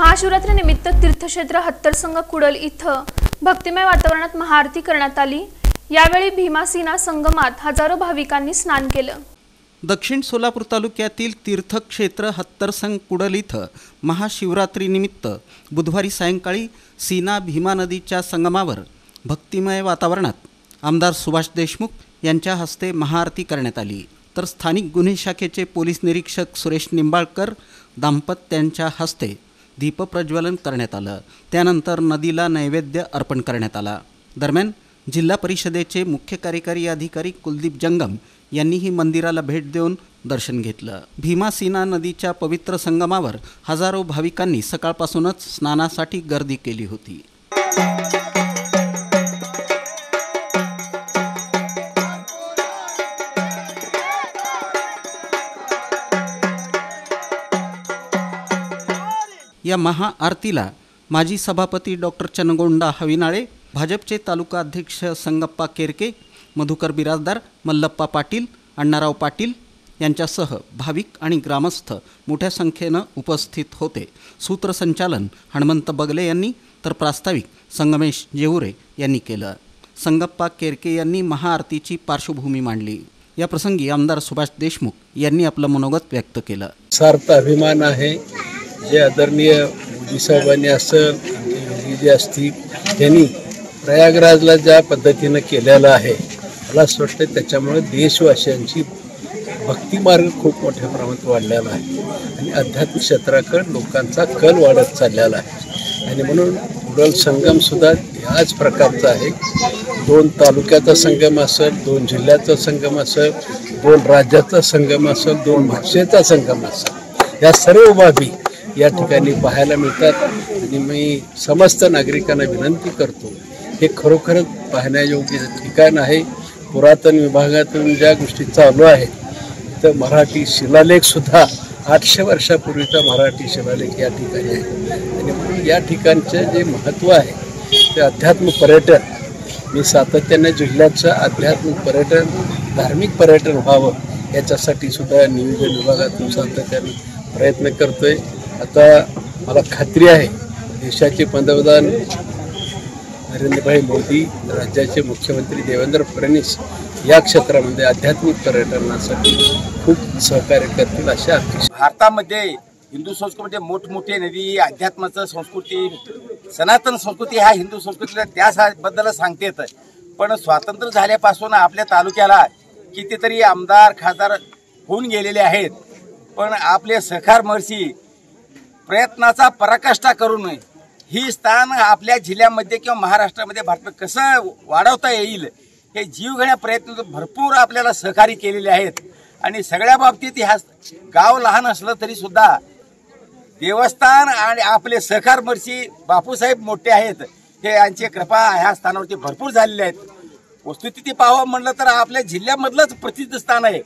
महाशिवरात्रीनिमित्त तीर्थक्षेत्र हत्तरसंग कुडल इथं भक्तिमय वातावरणात महाआरती करण्यात आली। यावेळी भीमासीना संगमात हजारो भाविकांनी स्नान केलं। दक्षिण सोलापूर तालुक्यातील तीर्थक्षेत्र हत्तरसंग कुडल इथं महाशिवरात्रीनिमित्त बुधवारी सायंकाळी सीना भीमा नदीच्या संगमावर भक्तिमय वातावरणात आमदार सुभाष देशमुख यांच्या हस्ते महाआरती करण्यात आली। तर स्थानिक गुन्हे शाखेचे पोलीस निरीक्षक सुरेश निंबाळकर दाम्पत्यांच्या हस्ते दीपप्रज्वलन करण्यात आलं। त्यानंतर नदीला नैवेद्य अर्पण करण्यात आला। दरम्यान जिल्हा परिषदेचे मुख्य कार्यकारी अधिकारी कुलदीप जंगम यांनीही मंदिराला भेट देऊन दर्शन घेतलं। भीमासीना नदीच्या पवित्र संगमावर हजारो भाविकांनी सकाळपासूनच स्नानासाठी गर्दी केली होती। या महाआरतीला माजी सभापती डॉक्टर चनगोंडा हविनाळे, भाजपचे तालुका अध्यक्ष संगप्पा केरके, मधुकर बिराजदार, मल्लप्पा पाटील, अण्णाराव पाटील यांच्यासह भाविक आणि ग्रामस्थ मोठ्या संख्येनं उपस्थित होते। सूत्रसंचालन हनुमंत बगले यांनी तर प्रास्ताविक संगमेश जेवुरे यांनी केलं। संगप्पा केरके यांनी महाआरतीची पार्श्वभूमी मांडली। या प्रसंगी आमदार सुभाष देशमुख यांनी आपलं मनोगत व्यक्त केलं। सार्थ अभिमान आहे जे आदरणीय मोदी साहेबांनी असेल योगी जे असतील त्यांनी प्रयागराजला ज्या पद्धतीनं केलेलं आहे, मला असं वाटतं त्याच्यामुळे देशवासियांची भक्तिमार्ग खूप मोठ्या प्रमाणात वाढलेला आहे आणि आध्यात्मिक क्षेत्राकडे लोकांचा कल वाढत चाललेला आहे। आणि म्हणून कुडल संगमसुद्धा याच प्रकारचा आहे। 2 तालुक्याचा संगम असेल, 2 जिल्ह्याचा संगम असेल, 2 राज्याचा संगम असेल, 2 भाषेचा संगम असेल, या सर्व बाबी या ठिकाणी पाहायला मिळतात। आणि मी समस्त नागरिकांना विनंती करतो, हे खरोखरच पाहण्यायोग्य ठिकाण आहे। पुरातन विभागातून ज्या गोष्टी चालू आहेत, तर मराठी शिलालेखसुद्धा 800 वर्षापूर्वीचा मराठी शिलालेख या ठिकाणी आहे। आणि म्हणून या ठिकाणचं जे महत्त्व आहे ते अध्यात्म पर्यटन, मी सातत्याने जिल्ह्याचं आध्यात्मिक पर्यटन, धार्मिक पर्यटन व्हावं याच्यासाठी सुद्धा नियोजन विभागातून सातत्याने प्रयत्न करतोय। आता मला खात्री आहे देशाचे पंतप्रधान नरेंद्रभाई मोदी, राज्याचे मुख्यमंत्री देवेंद्र फडणवीस या क्षेत्रामध्ये आध्यात्मिक पर्यटनासाठी खूप सहकार्य करतील अशा अपेक्षा। भारतामध्ये हिंदू संस्कृतीमध्ये मोठमोठे नदी, अध्यात्माचं संस्कृती, सनातन संस्कृती ह्या हिंदू संस्कृतीला त्याबद्दल सांगते येतं। पण स्वातंत्र्य झाल्यापासून आपल्या तालुक्याला कितीतरी आमदार खासदार होऊन गेलेले आहेत, पण आपले सहकार महर्षी प्रयत्नाचा पराकाष्ठा करून ही स्थान आपल्या जिल्ह्यामध्ये किंवा महाराष्ट्रामध्ये भारतात कसं वाढवता येईल हे जीव घेण्या प्रयत्न भरपूर आपल्याला सहकार्य केलेले आहेत। आणि सगळ्या बाबतीत ह्या गाव लहान असलं तरी सुद्धा देवस्थान आणि आपले सहकार महर्षी बापूसाहेब मोठे आहेत, हे यांची कृपा ह्या स्थानावरती भरपूर झालेली आहेत। वस्तुस्थिती पाहावं म्हणलं तर आपल्या जिल्ह्यामधलंच प्रसिद्ध स्थान आहे।